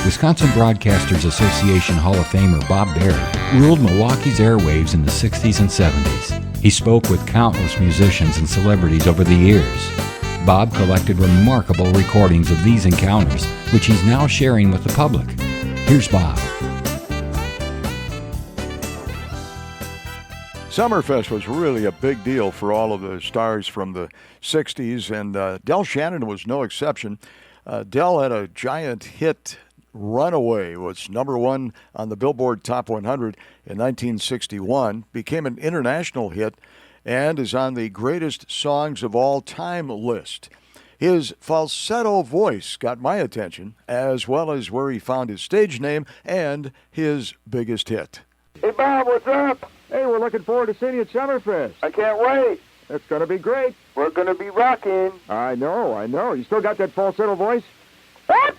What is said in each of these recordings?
Wisconsin Broadcasters Association Hall of Famer Bob Berry ruled Milwaukee's airwaves in the 60s and 70s. He spoke with countless musicians and celebrities over the years. Bob collected remarkable recordings of these encounters, which he's now sharing with the public. Here's Bob. Summerfest was really a big deal for all of the stars from the 60s, and Del Shannon was no exception. Del had a giant hit. Runaway was number one on the Billboard Top 100 in 1961, became an international hit, and is on the greatest songs of all time list. His falsetto voice got my attention, as well as where he found his stage name and his biggest hit. Hey, Bob, what's up? Hey, we're looking forward to seeing you at Summerfest. I can't wait. It's going to be great. We're going to be rocking. I know. You still got that falsetto voice? What?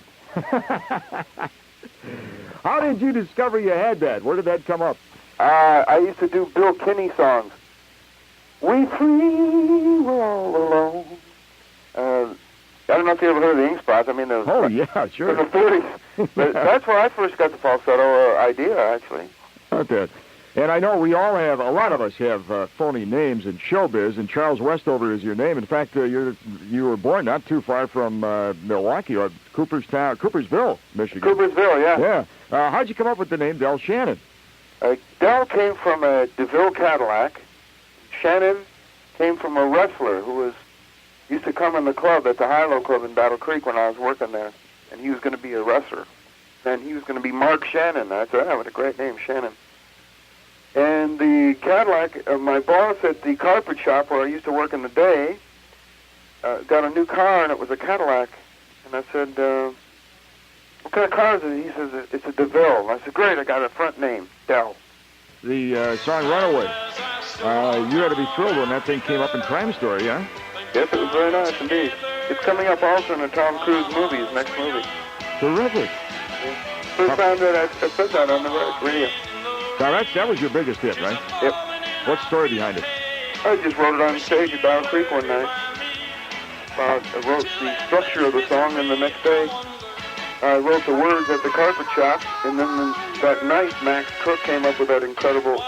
How did you discover you had that? Where did that come up? I used to do Bill Kinney songs. We three were all alone. I don't know if you ever heard of the Ink Spots. I mean, yeah, sure. In the 30s. But that's where I first got the falsetto idea, actually. Okay. And I know a lot of us have phony names in showbiz, and Charles Westover is your name. In fact, you were born not too far from Milwaukee, or Coopersville, Michigan. Coopersville, yeah. Yeah. How'd you come up with the name Del Shannon? Del came from a DeVille Cadillac. Shannon came from a wrestler who used to come in the club at the High-Low Club in Battle Creek when I was working there, and he was going to be a wrestler. And he was going to be Mark Shannon. I said, what a great name, Shannon. And the Cadillac, my boss at the carpet shop where I used to work in the day, got a new car, and it was a Cadillac. And I said, what kind of car is it? He says, it's a DeVille. And I said, great, I got a front name, Del. The song Runaway. You had to be thrilled when that thing came up in Crime Story, huh? Yes, it was very nice indeed. It's coming up also in a Tom Cruise movie, his next movie. Terrific. Yeah. First time that I said that on the radio. Now, that was your biggest hit, right? Yep. What's the story behind it? I just wrote it on stage at Battle Creek one night. I wrote the structure of the song, and the next day I wrote the words at the carpet shop, and then that night Max Cook came up with that incredible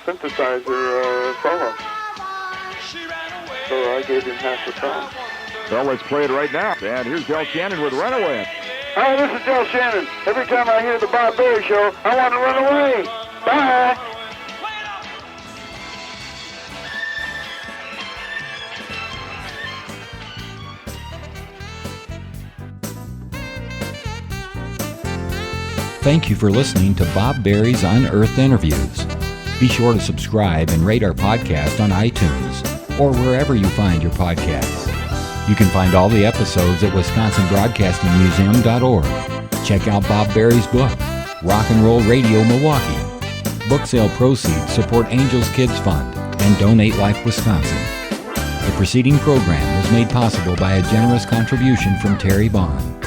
synthesizer solo. So I gave him half the song. Well, let's play it right now. And here's Del Shannon with Runaway. Hi, this is Del Shannon. Every time I hear the Bob Berry Show, I want to run away. Bye. Thank you for listening to Bob Berry's Unearthed Interviews. Be sure to subscribe and rate our podcast on iTunes or wherever you find your podcasts. You can find all the episodes at WisconsinBroadcastingMuseum.org. Check out Bob Berry's book, Rock and Roll Radio Milwaukee. Book sale proceeds support Angels Kids Fund and Donate Life Wisconsin. The preceding program was made possible by a generous contribution from Terry Bond.